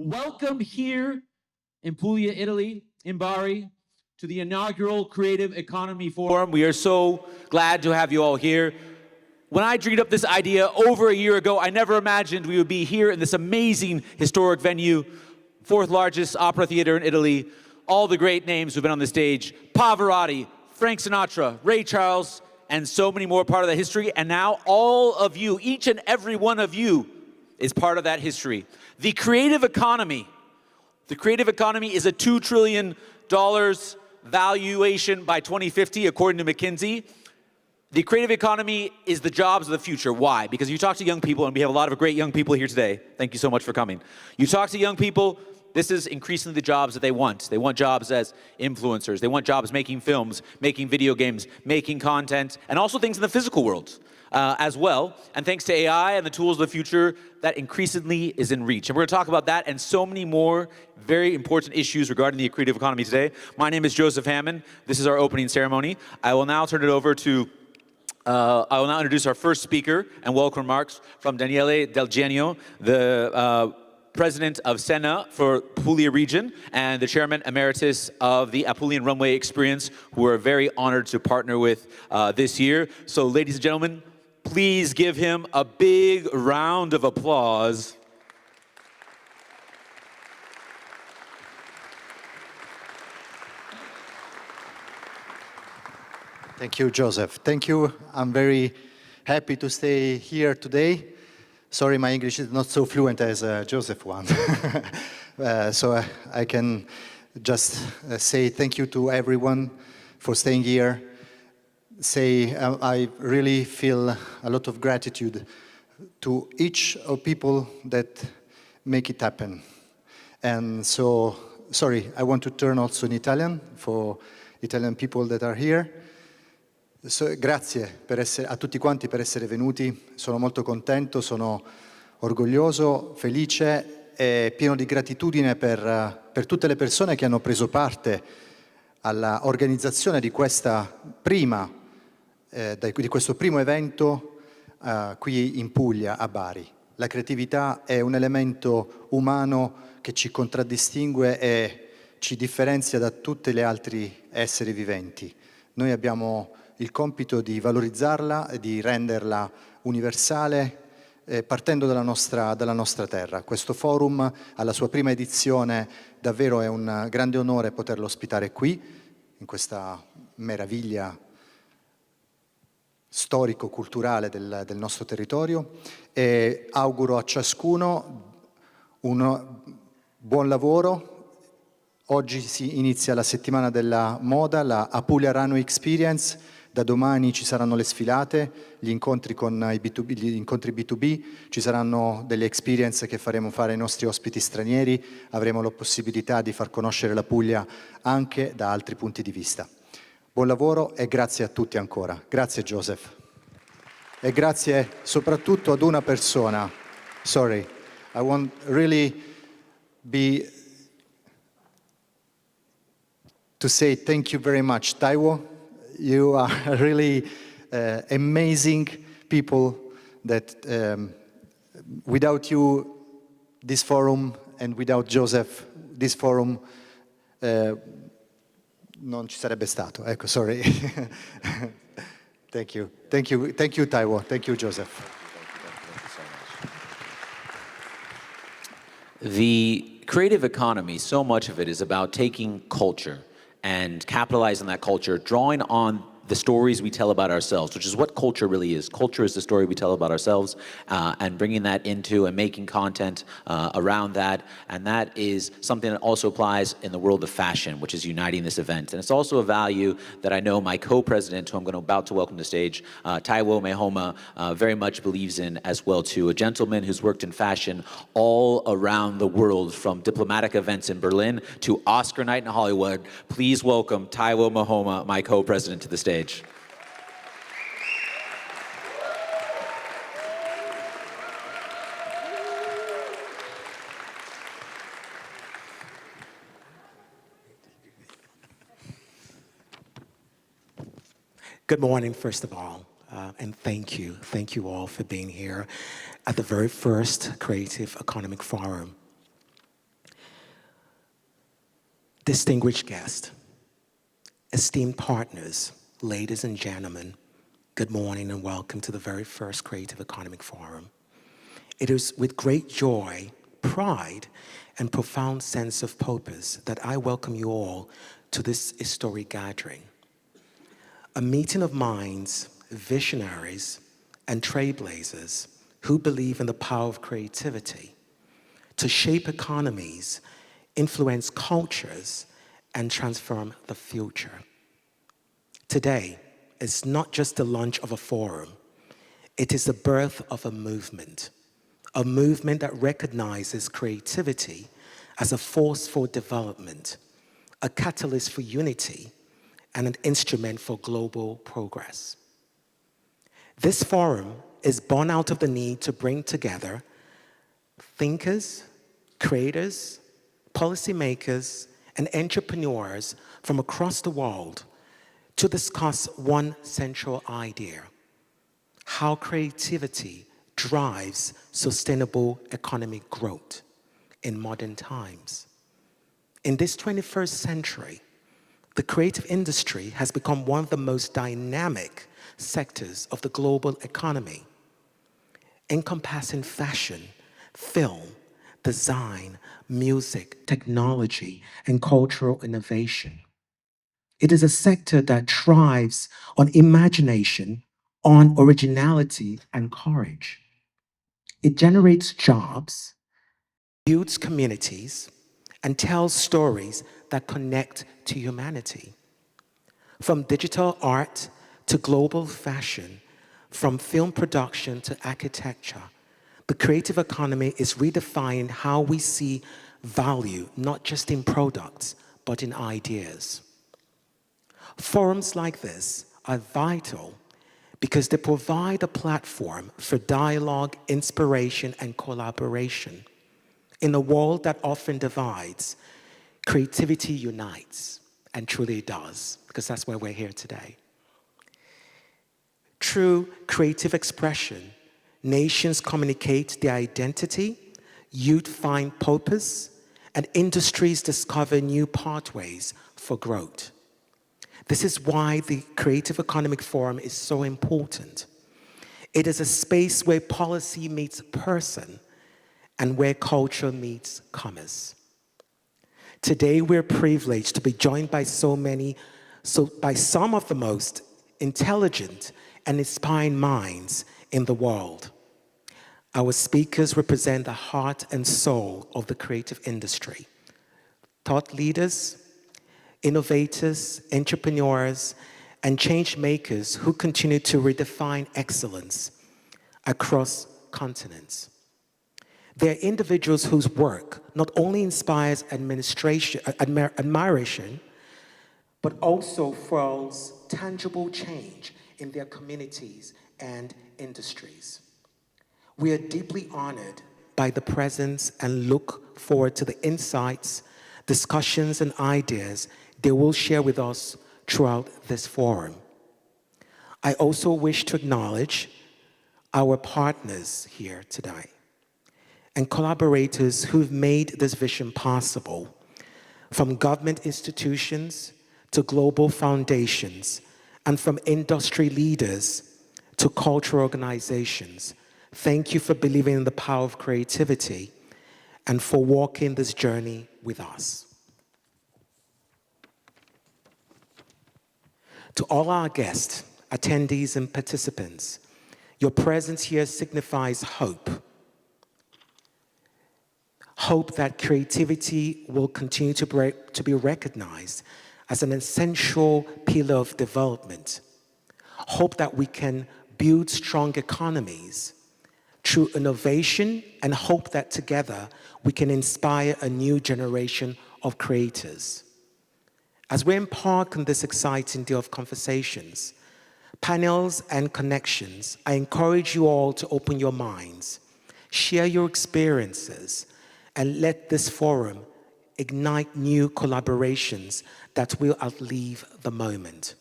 Welcome here in Puglia, Italy, in Bari, to the inaugural Creative Economy Forum. We are so glad to have you all here. When I dreamed up this idea over a year ago, I never imagined we would be here in this amazing historic venue, fourth largest opera theater in Italy. All the great names who've been on the stage: Pavarotti, Frank Sinatra, Ray Charles, and so many more part of that history. And now all of you, each and every one of you, is part of that history. The creative economy is a $2 trillion valuation by 2050, according to McKinsey. The creative economy is the jobs of the future. Why? Because you talk to young people, and we have a lot of great young people here today. Thank you so much for coming. You talk to young people, this is increasingly the jobs that they want. They want jobs as influencers. They want jobs making films, making video games, making content, and also things in the physical world as well. And thanks to AI and the tools of the future, that increasingly is in reach. And we're going to talk about that and so many more very important issues regarding the creative economy today. My name is Joseph Hammond. This is our opening ceremony. I will now turn it over to I will now introduce our first speaker and welcome remarks from Daniele del Genio, the President of SENA for Apulia Region and the Chairman Emeritus of the Apulian Runway Experience, who we're very honored to partner with this year. So ladies and gentlemen, please give him a big round of applause. Thank you, Joseph. Thank you. I'm very happy to stay here today. Sorry, my English is not so fluent as Joseph one. So I can just say thank you to everyone for staying here. I really feel a lot of gratitude to each of people that make it happen. And so, sorry, I want to turn also in Italian for Italian people that are here. Grazie a tutti quanti per essere venuti, sono molto contento, sono orgoglioso, felice e pieno di gratitudine per tutte le persone che hanno preso parte all'organizzazione di questo primo evento qui in Puglia, a Bari. La creatività è un elemento umano che ci contraddistingue e ci differenzia da tutti gli altri esseri viventi. Noi abbiamo il compito di valorizzarla e di renderla universale partendo dalla nostra terra. Questo forum, alla sua prima edizione, davvero è un grande onore poterlo ospitare qui, in questa meraviglia storico-culturale del nostro territorio, e auguro a ciascuno un buon lavoro. Oggi si inizia la settimana della moda, la Apulia Runway Experience. Da domani ci saranno le sfilate, gli incontri con gli incontri B2B, ci saranno delle experience che faremo fare ai nostri ospiti stranieri, avremo la possibilità di far conoscere la Puglia anche da altri punti di vista. Buon lavoro e grazie a tutti ancora. Grazie Joseph. E grazie soprattutto ad una persona. Sorry, I want really to say thank you very much, Taiwo. You are really amazing people that without you, this forum, and without Joseph, this forum non ci sarebbe stato. Ecco, sorry. Thank you. Thank you. Thank you, Taiwo. Thank you, Joseph. Thank you so much. The creative economy, so much of it is about taking culture and capitalize on that culture, drawing on the stories we tell about ourselves, which is what culture really is. Culture is the story we tell about ourselves, and bringing that into and making content around that. And that is something that also applies in the world of fashion, which is uniting this event. And it's also a value that I know my co-president, who I'm about to welcome to the stage, Taiwo Meghoma, very much believes in as well too. A gentleman who's worked in fashion all around the world, from diplomatic events in Berlin to Oscar night in Hollywood. Please welcome Taiwo Meghoma, my co-president, to the stage. Good morning, first of all, and thank you. Thank you all for being here at the very first Creative Economic Forum. Distinguished guests, esteemed partners, ladies and gentlemen, good morning and welcome to the very first Creative Economic Forum. It is with great joy, pride, and profound sense of purpose that I welcome you all to this historic gathering. A meeting of minds, visionaries, and trailblazers who believe in the power of creativity to shape economies, influence cultures, and transform the future. Today is not just the launch of a forum, it is the birth of a movement that recognizes creativity as a force for development, a catalyst for unity, and an instrument for global progress. This forum is born out of the need to bring together thinkers, creators, policymakers, and entrepreneurs from across the world to discuss one central idea: how creativity drives sustainable economic growth in modern times. In this 21st century, the creative industry has become one of the most dynamic sectors of the global economy, encompassing fashion, film, design, music, technology, and cultural innovation. It is a sector that thrives on imagination, on originality, and courage. It generates jobs, builds communities, and tells stories that connect to humanity. From digital art to global fashion, from film production to architecture, the creative economy is redefining how we see value, not just in products, but in ideas. Forums like this are vital because they provide a platform for dialogue, inspiration, and collaboration. In a world that often divides, creativity unites, and truly does, because that's why we're here today. Through creative expression, nations communicate their identity, youth find purpose, and industries discover new pathways for growth. This is why the Creative Economic Forum is so important. It is a space where policy meets person and where culture meets commerce. Today, we're privileged to be joined by by some of the most intelligent and inspiring minds in the world. Our speakers represent the heart and soul of the creative industry. Thought leaders, innovators, entrepreneurs, and change makers who continue to redefine excellence across continents. They're individuals whose work not only inspires admiration, but also fuels tangible change in their communities and industries. We are deeply honored by the presence and look forward to the insights, discussions, and ideas they will share with us throughout this forum. I also wish to acknowledge our partners here today and collaborators who've made this vision possible, from government institutions to global foundations, and from industry leaders to cultural organizations. Thank you for believing in the power of creativity and for walking this journey with us. To all our guests, attendees, and participants, your presence here signifies hope. Hope that creativity will continue to be recognized as an essential pillar of development. Hope that we can build strong economies through innovation, and hope that together we can inspire a new generation of creators. As we embark on this exciting day of conversations, panels, and connections, I encourage you all to open your minds, share your experiences, and let this forum ignite new collaborations that will outlive the moment.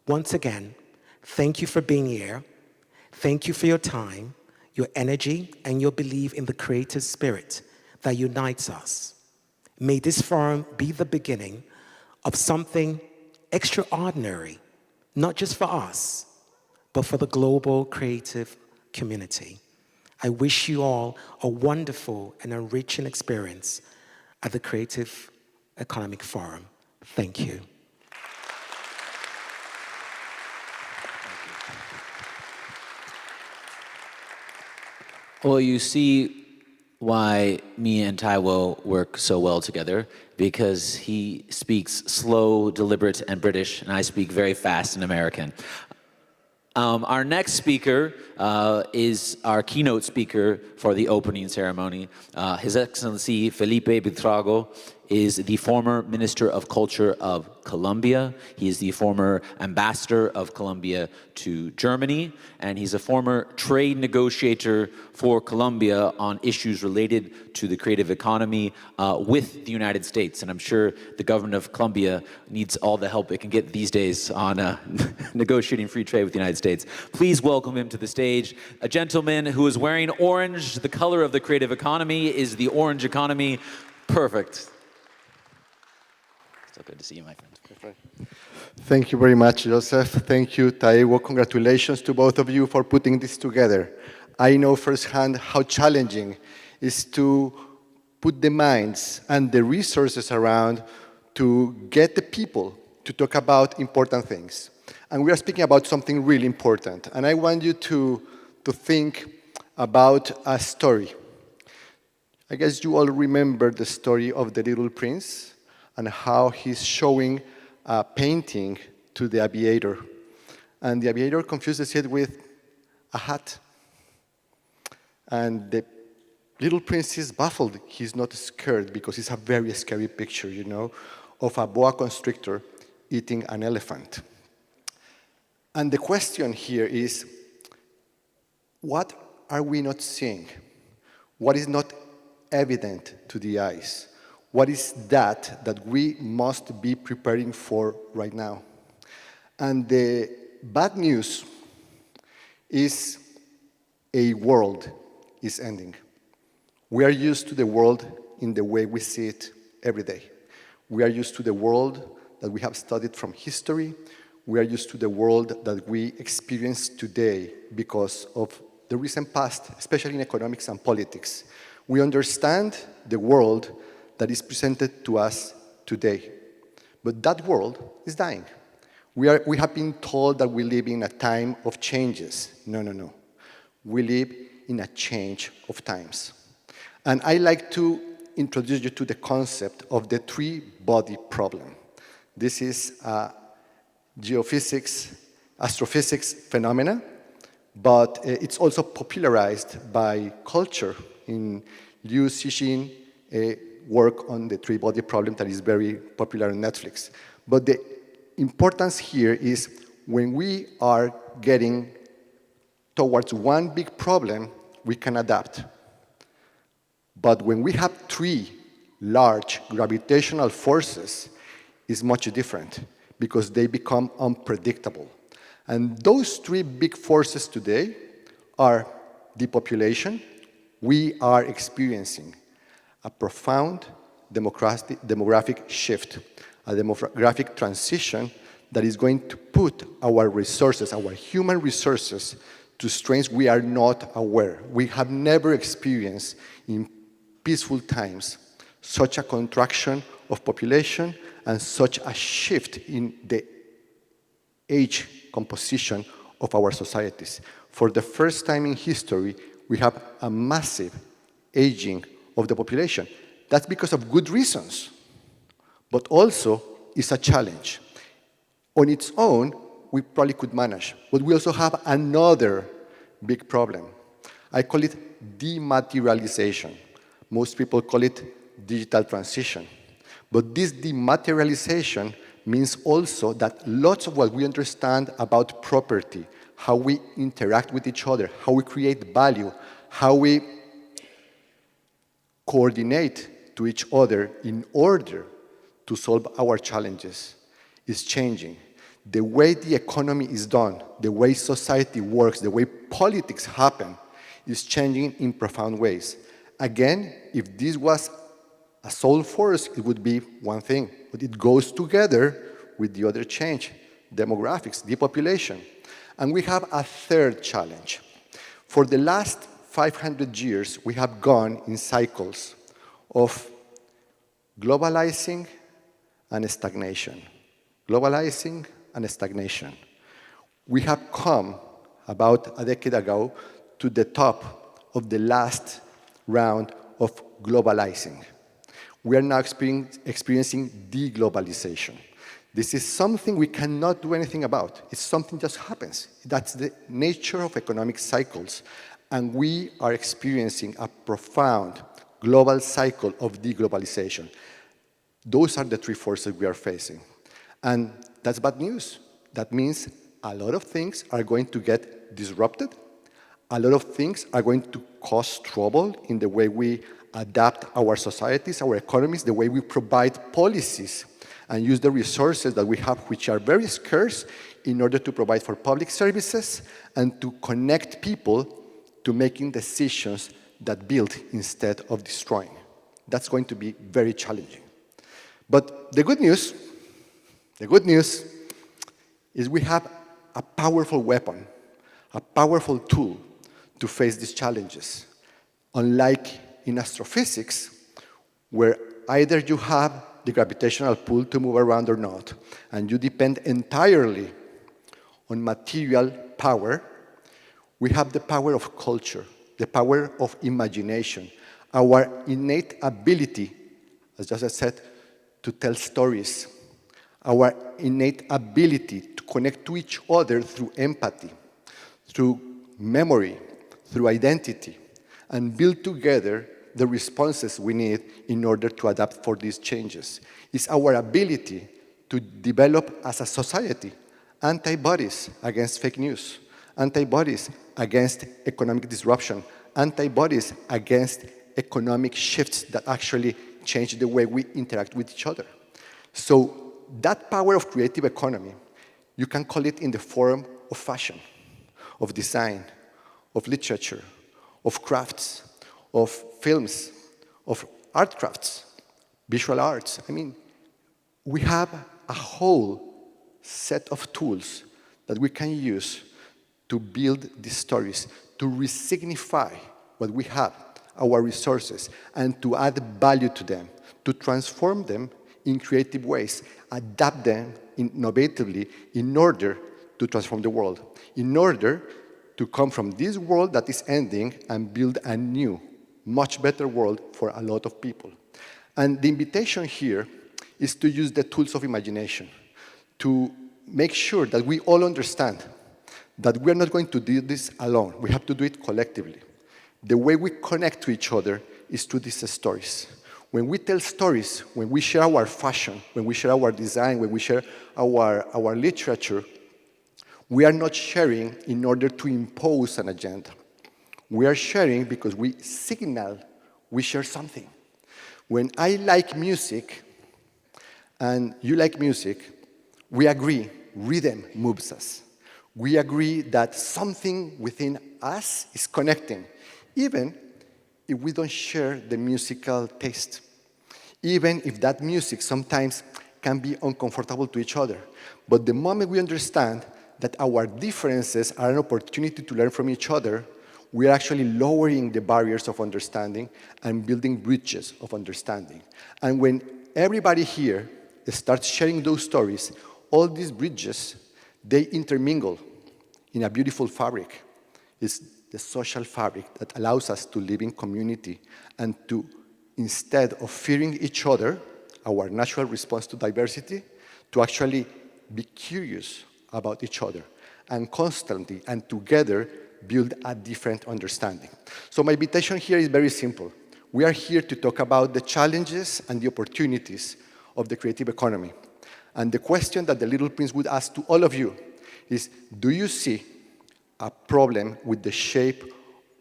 Once again, thank you for being here. Thank you for your time, your energy, and your belief in the creative spirit that unites us. May this forum be the beginning of something extraordinary, not just for us, but for the global creative community. I wish you all a wonderful and enriching experience at the Creative Economic Forum. Thank you. Well, you see why me and Taiwo work so well together, because he speaks slow, deliberate, and British, and I speak very fast and American. Our next speaker is our keynote speaker for the opening ceremony. His Excellency Felipe Buitrago is the former Minister of Culture of Colombia. He is the former ambassador of Colombia to Germany, and he's a former trade negotiator for Colombia on issues related to the creative economy with the United States. And I'm sure the government of Colombia needs all the help it can get these days on negotiating free trade with the United States. Please welcome him to the stage. A gentleman who is wearing orange. The color of the creative economy is the orange economy. Perfect. So good to see you, my friend. Thank you very much, Joseph. Thank you, Taiwo. Congratulations to both of you for putting this together. I know firsthand how challenging it is to put the minds and the resources around to get the people to talk about important things. And we are speaking about something really important. And I want you to think about a story. I guess you all remember the story of the Little Prince and how he's showing a painting to the aviator. And the aviator confuses it with a hat. And the Little Prince is baffled. He's not scared because it's a very scary picture, you know, of a boa constrictor eating an elephant. And the question here is, what are we not seeing? What is not evident to the eyes? What is that we must be preparing for right now? And the bad news is a world is ending. We are used to the world in the way we see it every day. We are used to the world that we have studied from history. We are used to the world that we experience today because of the recent past, especially in economics and politics. We understand the world that is presented to us today. But that world is dying. We have been told that we live in a time of changes. No, no, no. We live in a change of times. And I like to introduce you to the concept of the three-body problem. This is a geophysics, astrophysics phenomena, but it's also popularized by culture in Liu Cixin, work on the three-body problem that is very popular on Netflix. But the importance here is when we are getting towards one big problem, we can adapt. But when we have three large gravitational forces, it's much different because they become unpredictable. And those three big forces today are depopulation. We are experiencing a profound demographic shift, a demographic transition that is going to put our resources, our human resources, to strains we are not aware. We have never experienced in peaceful times such a contraction of population and such a shift in the age composition of our societies. For the first time in history, we have a massive aging of the population. That's because of good reasons, but also it's a challenge. On its own, we probably could manage, but we also have another big problem. I call it dematerialization. Most people call it digital transition. But this dematerialization means also that lots of what we understand about property, how we interact with each other, how we create value, how we coordinate to each other in order to solve our challenges is changing. The way the economy is done, the way society works, the way politics happen is changing in profound ways. Again, if this was A sole force, it would be one thing, but it goes together with the other change, demographics, depopulation. And we have a third challenge. For the last 500 years, we have gone in cycles of globalizing and stagnation. Globalizing and stagnation. We have come about a decade ago to the top of the last round of globalizing. We are now experiencing deglobalization. This is something we cannot do anything about. It's something that just happens. That's the nature of economic cycles. And we are experiencing a profound global cycle of deglobalization. Those are the three forces we are facing. And that's bad news. That means a lot of things are going to get disrupted. A lot of things are going to cause trouble in the way we adapt our societies, our economies, the way we provide policies and use the resources that we have, which are very scarce, in order to provide for public services and to connect people to making decisions that build instead of destroying. That's going to be very challenging. But the good news is we have a powerful weapon, a powerful tool to face these challenges. Unlike in astrophysics, where either you have the gravitational pull to move around or not, and you depend entirely on material power, we have the power of culture, the power of imagination, our innate ability, as just I said, to tell stories, our innate ability to connect to each other through empathy, through memory, through identity, and build together the responses we need in order to adapt for these changes. It's our ability to develop as a society antibodies against fake news, antibodies against economic disruption, antibodies against economic shifts that actually change the way we interact with each other. So that power of creative economy, you can call it in the form of fashion, of design, of literature, of crafts, of films, of art crafts, visual arts. I mean, we have a whole set of tools that we can use to build these stories, to resignify what we have, our resources, and to add value to them, to transform them in creative ways, adapt them innovatively in order to transform the world, in order to come from this world that is ending and build a new, much better world for a lot of people. And the invitation here is to use the tools of imagination to make sure that we all understand that we're not going to do this alone. We have to do it collectively. The way we connect to each other is through these stories. When we tell stories, when we share our fashion, when we share our design, when we share our literature, we are not sharing in order to impose an agenda. We are sharing because we signal we share something. When I like music and you like music, we agree rhythm moves us. We agree that something within us is connecting, even if we don't share the musical taste, even if that music sometimes can be uncomfortable to each other. But the moment we understand that our differences are an opportunity to learn from each other, we are actually lowering the barriers of understanding and building bridges of understanding. And when everybody here starts sharing those stories, all these bridges, they intermingle in a beautiful fabric. It's the social fabric that allows us to live in community and to, instead of fearing each other, our natural response to diversity, to actually be curious about each other and constantly and together build a different understanding. So my invitation here is very simple. We are here to talk about the challenges and the opportunities of the creative economy. And the question that the Little Prince would ask to all of you is, do you see a problem with the shape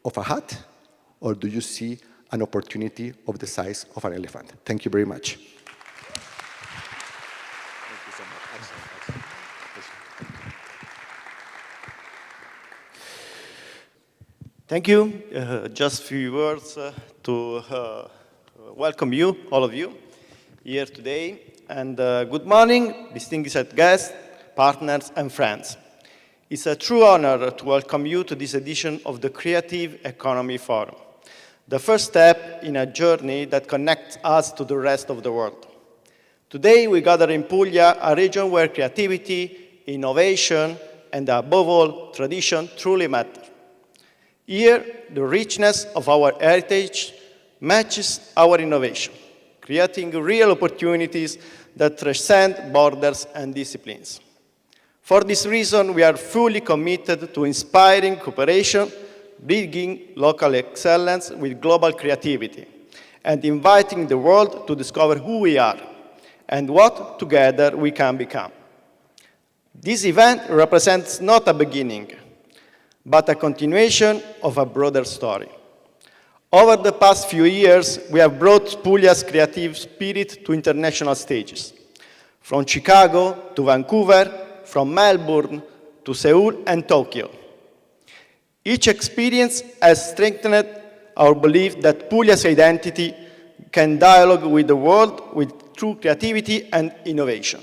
of a hat, or do you see an opportunity of the size of an elephant? Thank you very much. Thank you so much. Excellent. Thank you. Just a few words to welcome you, all of you, here today. And good morning, distinguished guests, partners, and friends. It's a true honor to welcome you to this edition of the Creative Economy Forum, the first step in a journey that connects us to the rest of the world. Today, we gather in Puglia, a region where creativity, innovation, and above all, tradition truly matter. Here, the richness of our heritage matches our innovation, creating real opportunities that transcend borders and disciplines. For this reason, we are fully committed to inspiring cooperation, bridging local excellence with global creativity, and inviting the world to discover who we are and what together we can become. This event represents not a beginning, but a continuation of a broader story. Over the past few years, we have brought Puglia's creative spirit to international stages, from Chicago to Vancouver, from Melbourne to Seoul and Tokyo. Each experience has strengthened our belief that Puglia's identity can dialogue with the world with true creativity and innovation.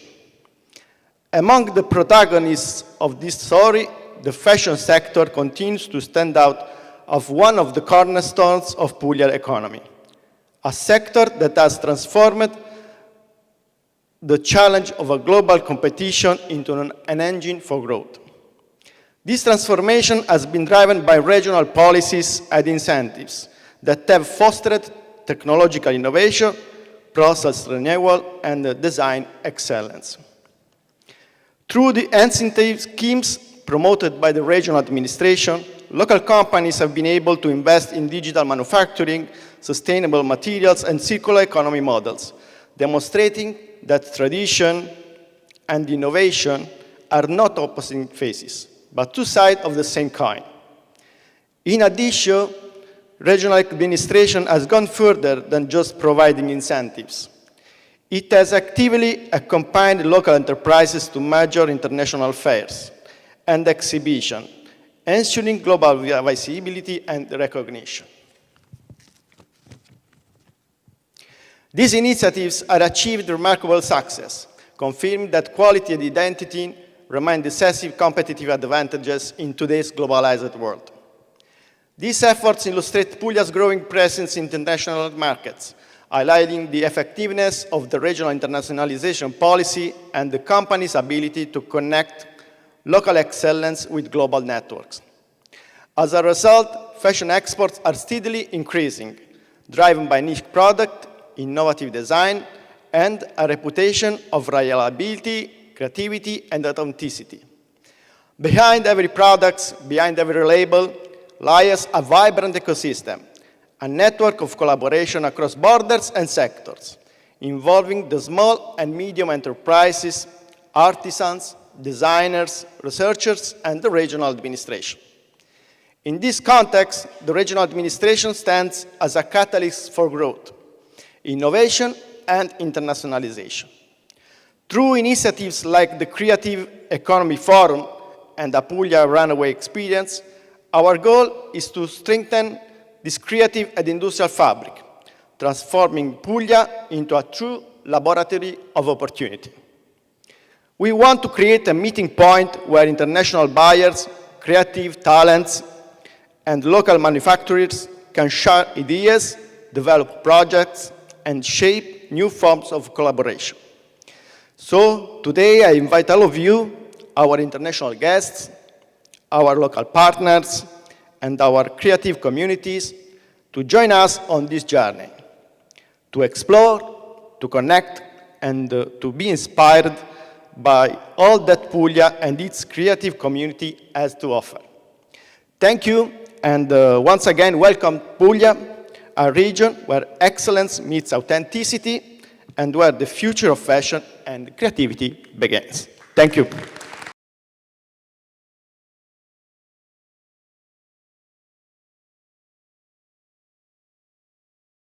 Among the protagonists of this story, the fashion sector continues to stand out as one of the cornerstones of Puglia economy, a sector that has transformed the challenge of a global competition into an engine for growth. This transformation has been driven by regional policies and incentives that have fostered technological innovation, process renewal, and design excellence. Through the incentive schemes promoted by the regional administration, local companies have been able to invest in digital manufacturing, sustainable materials, and circular economy models, demonstrating that tradition and innovation are not opposite faces, but two sides of the same coin. In addition, regional administration has gone further than just providing incentives. It has actively accompanied local enterprises to major international fairs and exhibitions, ensuring global visibility and recognition. These initiatives have achieved remarkable success, confirming that quality and identity remain decisive competitive advantages in today's globalized world. These efforts illustrate Puglia's growing presence in international markets, highlighting the effectiveness of the regional internationalization policy and the company's ability to connect local excellence with global networks. As a result, fashion exports are steadily increasing, driven by niche product, innovative design, and a reputation of reliability, creativity, and authenticity. Behind every product, behind every label, lies a vibrant ecosystem, a network of collaboration across borders and sectors, involving the small and medium enterprises, artisans, designers, researchers, and the regional administration. In this context, the regional administration stands as a catalyst for growth, innovation, and internationalization. Through initiatives like the Creative Economy Forum and Apulia Runaway Experience, our goal is to strengthen this creative and industrial fabric, transforming Puglia into a true laboratory of opportunity. We want to create a meeting point where international buyers, creative talents, and local manufacturers can share ideas, develop projects, and shape new forms of collaboration. So today I invite all of you, our international guests, our local partners, and our creative communities to join us on this journey, to explore, to connect, and to be inspired by all that Puglia and its creative community has to offer. Thank you, and once again, welcome Puglia, a region where excellence meets authenticity and where the future of fashion and creativity begins. Thank you.